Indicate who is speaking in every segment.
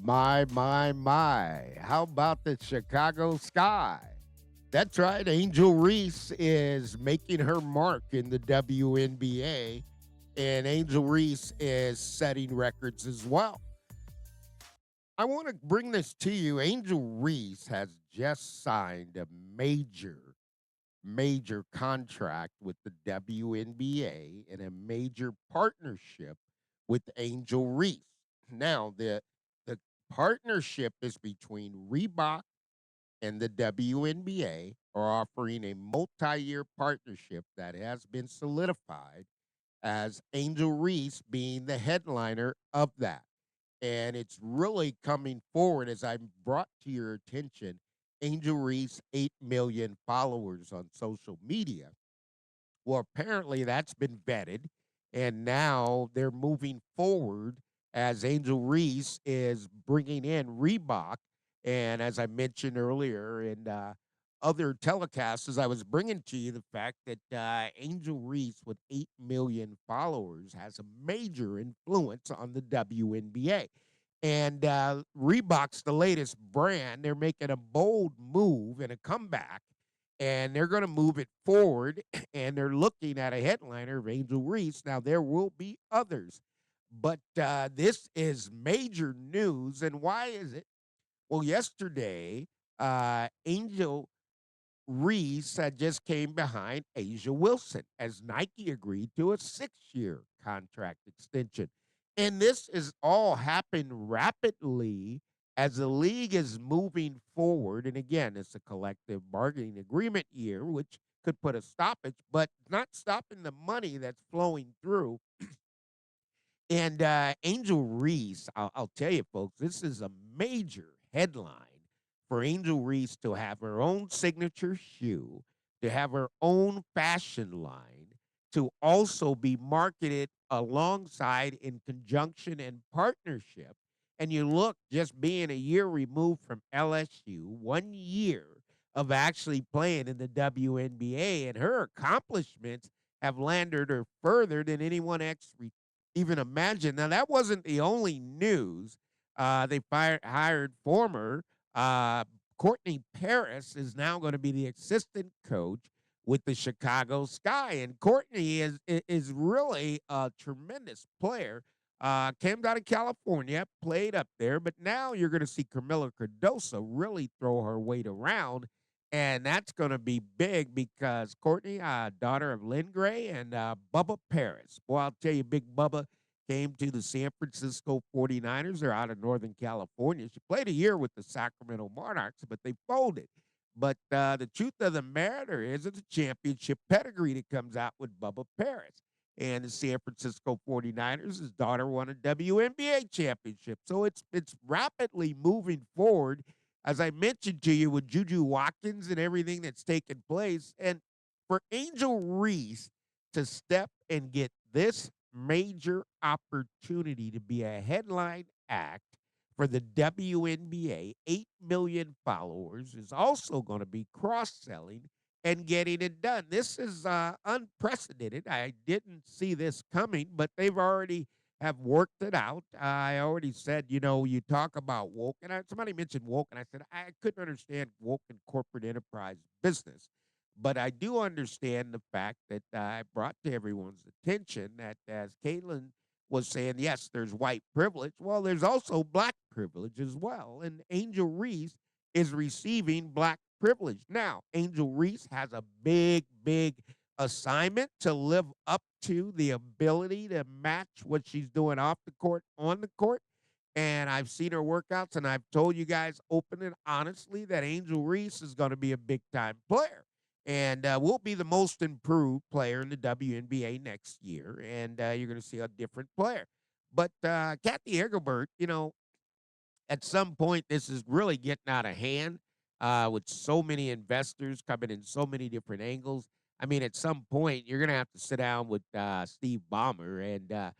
Speaker 1: My. How about the Chicago Sky? That's right. Angel Reese is making her mark in the WNBA, and Angel Reese is setting records as well. I want to bring this to you. Angel Reese has just signed a major contract with the WNBA and a major partnership with Angel Reese. Now, the partnership is between Reebok and the WNBA are offering a multi-year partnership that has been solidified as Angel Reese being the headliner of that. And it's really coming forward as I brought to your attention Angel Reese 8 million followers on social media. Well, apparently that's been vetted, and now they're moving forward as Angel Reese is bringing in Reebok. And as I mentioned earlier in other telecasts, as I was bringing to you the fact that Angel Reese, with 8 million followers, has a major influence on the WNBA. And Reebok's the latest brand. They're making a bold move and a comeback, and they're going to move it forward, and they're looking at a headliner of Angel Reese. Now, there will be others, but this is major news. And why is it? Well, yesterday, Angel Reese had just came behind Asia Wilson as Nike agreed to a 6-year contract extension. And this is all happened rapidly as the league is moving forward. And again, it's a collective bargaining agreement year, which could put a stoppage, but not stopping the money that's flowing through. And Angel Reese, I'll tell you, folks, this is a major headline for Angel Reese to have her own signature shoe, to have her own fashion line, to also be marketed alongside in conjunction and partnership. And you look, just being a year removed from LSU, 1 year of actually playing in the WNBA, and her accomplishments have landed her further than anyone else even imagine. Now, that wasn't the only news. Hired former Courtney Parris is now going to be the assistant coach with the Chicago Sky, and Courtney is really a tremendous player. Came out of California, played up there, but now you're going to see Camila Cardoso really throw her weight around, and that's going to be big because Courtney, daughter of Lynn Gray and Bubba Paris. Boy, I'll tell you, Big Bubba came to the San Francisco 49ers. They're out of Northern California. She played a year with the Sacramento Monarchs, but they folded. But the truth of the matter is it's a championship pedigree that comes out with Bubba Paris. And the San Francisco 49ers, his daughter won a WNBA championship. So it's rapidly moving forward, as I mentioned to you, with Juju Watkins and everything that's taken place. And for Angel Reese to step and get this major opportunity to be a headline act for the WNBA, 8 million followers, is also going to be cross-selling and getting it done. This is unprecedented. I didn't see this coming, but they've already have worked it out. I already said, you talk about woke, and somebody mentioned woke, and I said I couldn't understand woke in corporate enterprise business. But I do understand the fact that I brought to everyone's attention that, as Caitlin was saying, yes, there's white privilege. Well, there's also black privilege as well. And Angel Reese is receiving black privilege. Now, Angel Reese has a big assignment to live up to the ability to match what she's doing off the court, on the court. And I've seen her workouts, and I've told you guys open and honestly that Angel Reese is going to be a big time player and will be the most improved player in the WNBA next year. And you're going to see a different player. But Kathy Engelbert, at some point, this is really getting out of hand with so many investors coming in so many different angles. I mean, at some point, you're going to have to sit down with Steve Ballmer. And,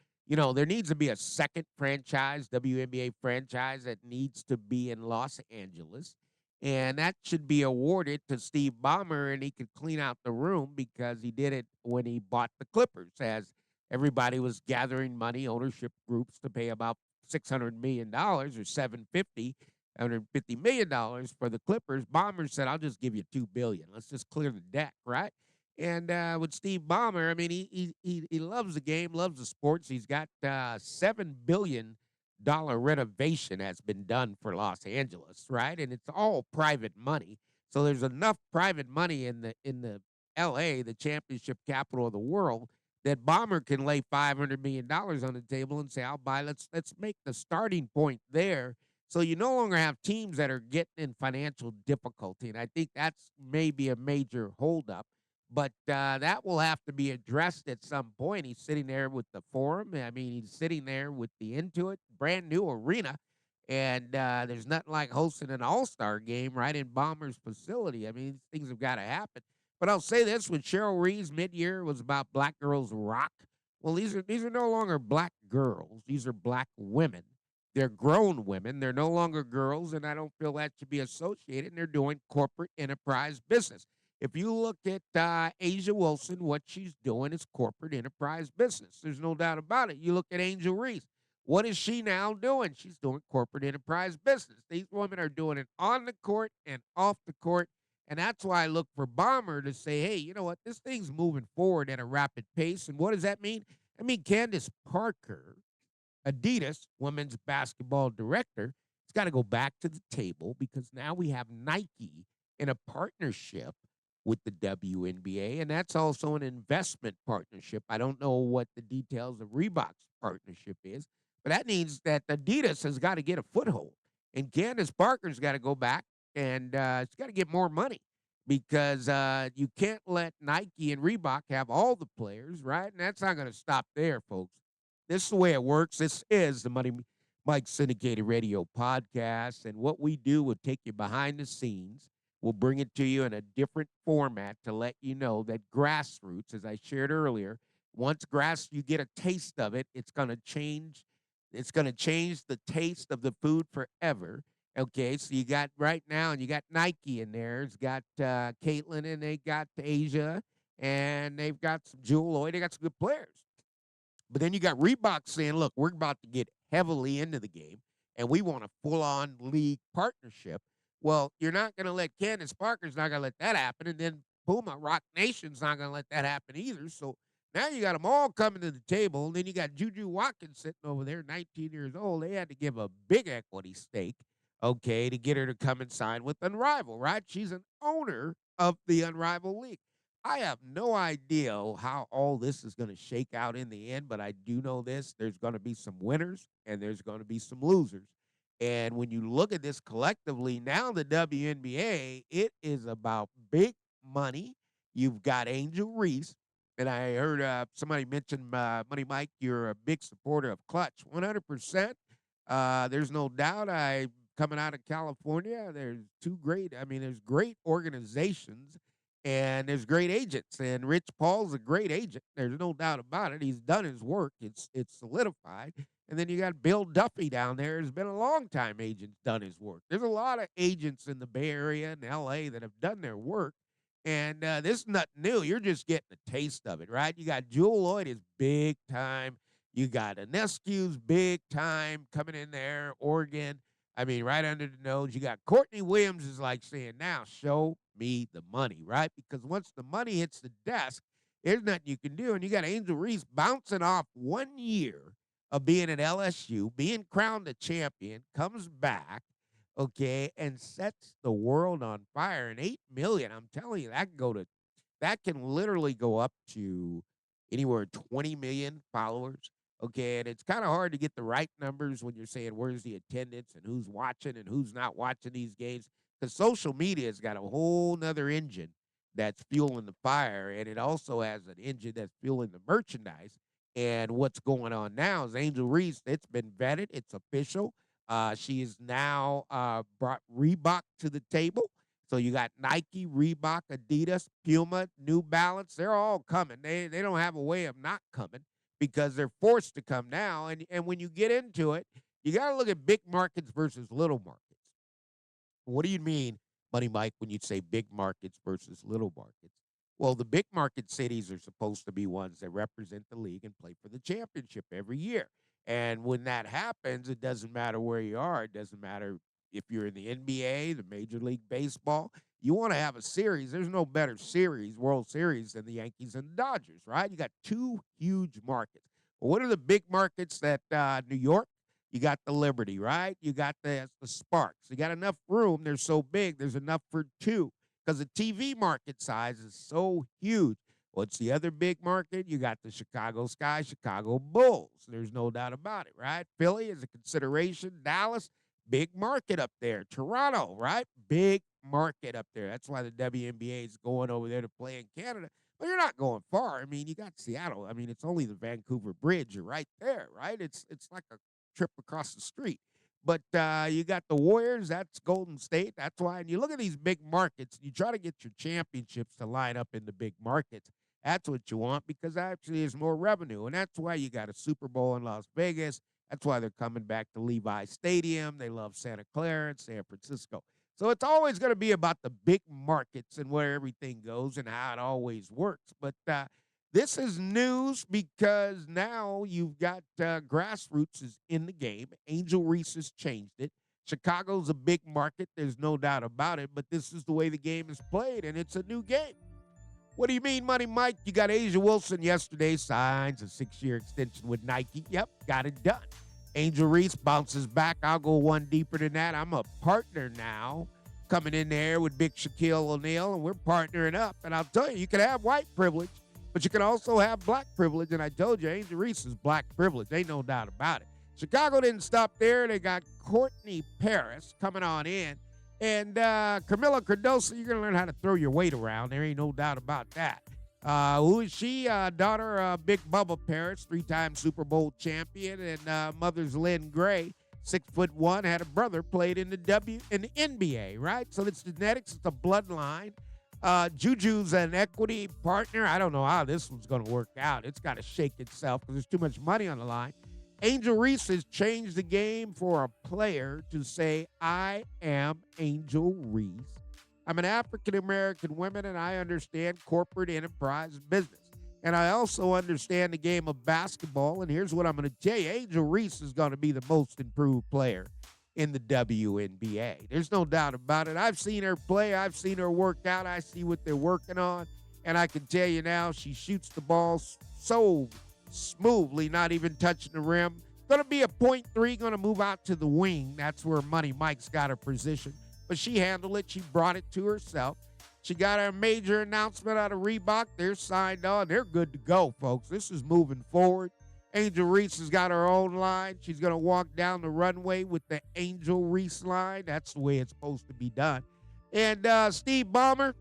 Speaker 1: there needs to be a second franchise, WNBA franchise, that needs to be in Los Angeles. And that should be awarded to Steve Ballmer, and he could clean out the room because he did it when he bought the Clippers, as everybody was gathering money, ownership groups, to pay about $600 million or 750 $150 million for the Clippers. Ballmer said, "I'll just give you $2 billion. Let's just clear the deck, right?" And with Steve Ballmer, I mean, he loves the game, loves the sports. He's got $7 billion renovation has been done for Los Angeles, right? And it's all private money. So there's enough private money in the LA, the championship capital of the world, that Bomber can lay $500 million on the table and say, "I'll buy." Let's make the starting point there. So you no longer have teams that are getting in financial difficulty, and I think that's maybe a major holdup. But that will have to be addressed at some point. He's sitting there with the Forum. I mean, he's sitting there with the Intuit, brand new arena, and there's nothing like hosting an All-Star game right in Bomber's facility. I mean, these things have got to happen. But I'll say this: when Cheryl Reeves mid-year was about Black Girls Rock, well, these are no longer black girls; these are black women. They're grown women. They're no longer girls, and I don't feel that should be associated. And they're doing corporate enterprise business. If you look at Asia Wilson, what she's doing is corporate enterprise business. There's no doubt about it. You look at Angel Reese. What is she now doing? She's doing corporate enterprise business. These women are doing it on the court and off the court. And that's why I look for Bomber to say, hey, you know what? This thing's moving forward at a rapid pace. And what does that mean? I mean, Candace Parker, Adidas women's basketball director, has got to go back to the table because now we have Nike in a partnership with the WNBA, and that's also an investment partnership. I don't know what the details of Reebok's partnership is, but that means that Adidas has got to get a foothold, and Candace Parker's got to go back and it's got to get more money because you can't let Nike and Reebok have all the players, right? And that's not going to stop there, folks. This is the way it works. This is the Money Mike Syndicated Radio podcast, and what we do will take you behind the scenes. We'll bring it to you in a different format to let you know that grassroots, as I shared earlier, once you get a taste of it, it's going to change. It's going to change the taste of the food forever. Okay, so you got right now, and you got Nike in there. It's got Caitlin, and they got Asia, and they've got some Jewel Lloyd. They got some good players. But then you got Reebok saying, look, we're about to get heavily into the game and we want a full on league partnership. Well, you're not going to let Candace Parker's not going to let that happen. And then Puma, Rock Nation's not going to let that happen either. So now you got them all coming to the table. And then you got Juju Watkins sitting over there, 19 years old. They had to give a big equity stake, okay, to get her to come and sign with Unrivaled, right? She's an owner of the Unrivaled League. I have no idea how all this is going to shake out in the end, but I do know this. There's going to be some winners and there's going to be some losers. And when you look at this collectively, now the WNBA, it is about big money. You've got Angel Reese, and I heard somebody mention, Money Mike, you're a big supporter of Clutch. 100%. There's no doubt. Coming out of California, there's great organizations and there's great agents, and Rich Paul's a great agent. There's no doubt about it. He's done his work. It's solidified. And then you got Bill Duffy down there. Has been a long time agent, done his work. There's a lot of agents in the Bay Area and LA that have done their work. And this is nothing new. You're just getting a taste of it, right? You got Jewel Lloyd is big time. You got Aneskew's big time coming in there, Oregon. I mean, right under the nose. You got Courtney Williams is like saying, now show me the money, right? Because once the money hits the desk, there's nothing you can do. And you got Angel Reese bouncing off 1 year of being at LSU, being crowned a champion, comes back, okay, and sets the world on fire. And 8 million, I'm telling you, that can literally go up to anywhere 20 million followers. Okay, and it's kind of hard to get the right numbers when you're saying where's the attendance and who's watching and who's not watching these games. Because social media has got a whole nother engine that's fueling the fire, and it also has an engine that's fueling the merchandise. And what's going on now is Angel Reese, it's been vetted, it's official. She is now brought Reebok to the table. So you got Nike, Reebok, Adidas, Puma, New Balance. They're all coming. They don't have a way of not coming because they're forced to come now. And when you get into it, you got to look at big markets versus little markets. What do you mean, Money Mike, when you say big markets versus little markets? Well, the big market cities are supposed to be ones that represent the league and play for the championship every year. And when that happens, it doesn't matter where you are. It doesn't matter if you're in the NBA, the Major League Baseball. You want to have a series. There's no better series, World Series, than the Yankees and the Dodgers, right? You got two huge markets. Well, what are the big markets that New York? You got the Liberty, right? You got the Sparks. You got enough room. They're so big. There's enough for two because the TV market size is so huge. What's the other big market? You got the Chicago Sky, Chicago Bulls. There's no doubt about it, right? Philly is a consideration. Dallas, big market up there. Toronto, right? Big market up there. That's why the WNBA is going over there to play in Canada. But you're not going far. I mean, you got Seattle. I mean, it's only the Vancouver Bridge. You're right there, right? It's like a trip across the street. But you got the Warriors. That's Golden State. That's why. And you look at these big markets. You try to get your championships to line up in the big markets. That's what you want because actually there's more revenue. And that's why you got a Super Bowl in Las Vegas. That's why they're coming back to Levi Stadium. They love Santa Clara and San Francisco. So it's always going to be about the big markets and where everything goes and how it always works. But this is news because now you've got grassroots is in the game. Angel Reese has changed it. Chicago's a big market. There's no doubt about it. But this is the way the game is played, and it's a new game. What do you mean, Money Mike? You got A'ja Wilson yesterday, signs a 6-year extension with Nike. Yep, got it done. Angel Reese bounces back. I'll go one deeper than that. I'm a partner now, coming in there with Big Shaquille O'Neal, and we're partnering up. And I'll tell you, you can have white privilege, but you can also have black privilege. And I told you, Angel Reese is black privilege. Ain't no doubt about it. Chicago didn't stop there. They got Courtney Parris coming on in. And Camila Cardoso, you're going to learn how to throw your weight around. There ain't no doubt about that. Who is she? Daughter of Big Bubba Parris, 3-time Super Bowl champion, and mother's Lynn Gray, 6'1", had a brother played in the NBA, right? So it's genetics, it's a bloodline. Juju's an equity partner. I don't know how this one's going to work out. It's got to shake itself because there's too much money on the line. Angel Reese has changed the game for a player to say, I am Angel Reese. I'm an African-American woman, and I understand corporate enterprise business. And I also understand the game of basketball. And here's what I'm going to tell you. Angel Reese is going to be the most improved player in the WNBA. There's no doubt about it. I've seen her play. I've seen her work out. I see what they're working on. And I can tell you now, she shoots the ball so smoothly, not even touching the rim. Going to be a point three, going to move out to the wing. That's where Money Mike's got her position. But she handled it. She brought it to herself. She got a major announcement out of Reebok. They're signed on. They're good to go, folks. This is moving forward. Angel Reese has got her own line. She's going to walk down the runway with the Angel Reese line. That's the way it's supposed to be done. And Steve Ballmer,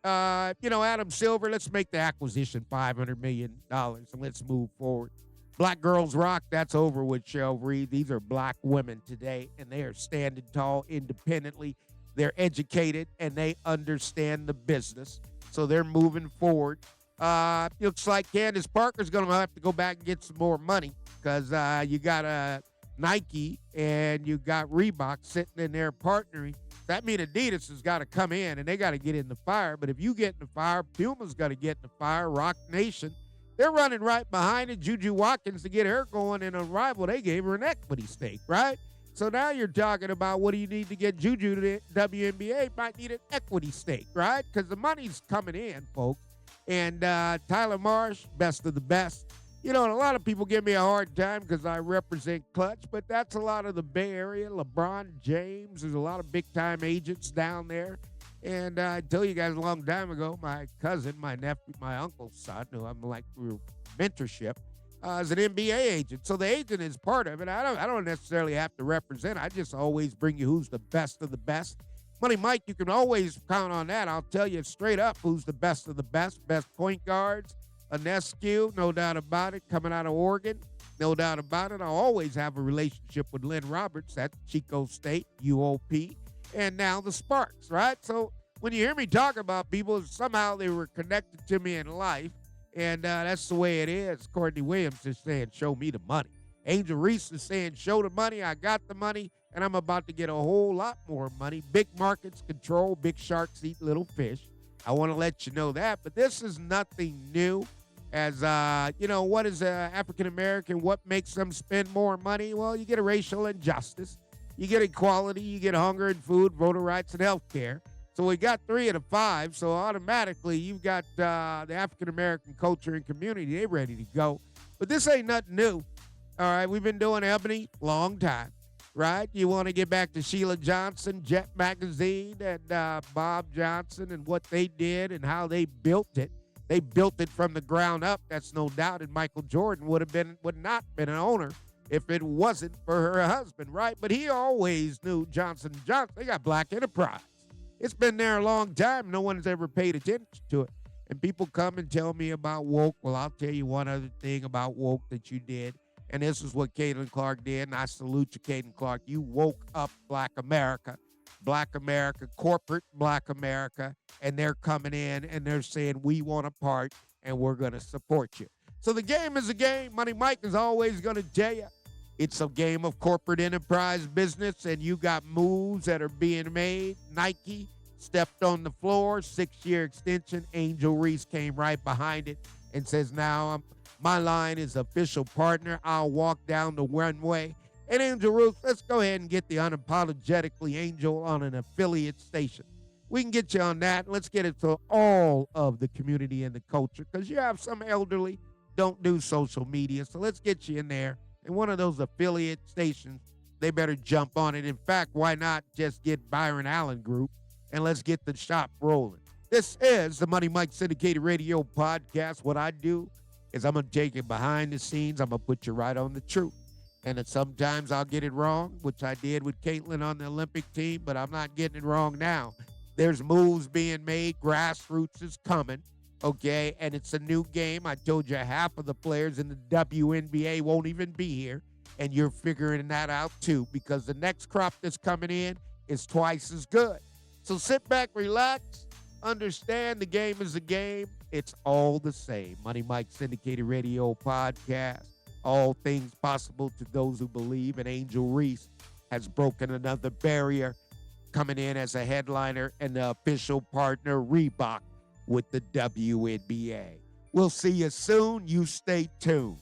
Speaker 1: Adam Silver, let's make the acquisition $500 million and let's move forward. Black Girls Rock, that's over with, Cheryl Reed. These are black women today, and they are standing tall independently. They're educated, and they understand the business, so they're moving forward. Looks like Candace Parker's going to have to go back and get some more money because you got Nike and you got Reebok sitting in there partnering. That means Adidas has got to come in, and they got to get in the fire. But if you get in the fire, Puma's got to get in the fire. Rock Nation, they're running right behind it. Juju Watkins, to get her going in Unrivaled, they gave her an equity stake, right? So now you're talking about what do you need to get Juju to the WNBA? Might need an equity stake, right? Because the money's coming in, folks. And Tyler Marsh, best of the best. You know, and a lot of people give me a hard time because I represent Clutch, but that's a lot of the Bay Area. LeBron James, there's a lot of big-time agents down there. And I tell you guys a long time ago, my cousin, my nephew, my uncle's son, who I'm like through mentorship, is an NBA agent. So the agent is part of it. I don't necessarily have to represent. I just always bring you who's the best of the best. Money Mike, you can always count on that. I'll tell you straight up who's the best of the best point guards. Anescu, no doubt about it, coming out of Oregon, no doubt about it. I'll always have a relationship with Lynn Roberts at Chico State, UOP, and now the Sparks, right? So when you hear me talk about people, somehow they were connected to me in life, and that's the way it is. Courtney Williams is saying, show me the money. Angel Reese is saying, show the money, I got the money, and I'm about to get a whole lot more money. Big markets control, big sharks eat little fish. I want to let you know that, but this is nothing new. as what is African American? What makes them spend more money? Well, you get a racial injustice, you get equality, you get hunger and food, voter rights, and health care. So we got 3 of the 5. So automatically, you've got the African American culture and community. They're ready to go. But this ain't nothing new. All right, we've been doing ebony long time, right? You want to get back to Sheila Johnson, Jet Magazine, and Bob Johnson, and what they did and how they built it. They built it from the ground up. That's no doubt. And Michael Jordan would not been an owner if it wasn't for her husband, right? But he always knew Johnson & Johnson. They got Black Enterprise. It's been there a long time. No one's ever paid attention to it. And people come and tell me about woke. Well, I'll tell you one other thing about woke that you did. And this is what Caitlin Clark did. And I salute you, Caitlin Clark. You woke up Black America, corporate Black America. And they're coming in and they're saying, we want a part and we're going to support you. So the game is a game. Money Mike is always going to tell you it's a game of corporate enterprise business, and you got moves that are being made. Nike stepped on the floor, 6-year extension. Angel Reese came right behind it and says, now my line is official partner. I'll walk down the runway. And Angel Reese, let's go ahead and get the Unapologetically Angel on an affiliate station. We can get you on that. Let's get it to all of the community and the culture, because you have some elderly don't do social media. So let's get you in there. And one of those affiliate stations, they better jump on it. In fact, why not just get Byron Allen Group and let's get the shop rolling. This is the Money Mike Syndicated Radio Podcast. What I do is I'm going to take you behind the scenes. I'm going to put you right on the truth. And then sometimes I'll get it wrong, which I did with Caitlin on the Olympic team, but I'm not getting it wrong now. There's moves being made. Grassroots is coming. Okay, and it's a new game. I told you half of the players in the WNBA won't even be here, and you're figuring that out too, because the next crop that's coming in is twice as good. So sit back, relax, understand the game is a game. It's all the same. Money Mike Syndicated Radio Podcast. All things possible to those who believe, and Angel Reese has broken another barrier, coming in as a headliner and the official partner, Reebok, with the WNBA. We'll see you soon. You stay tuned.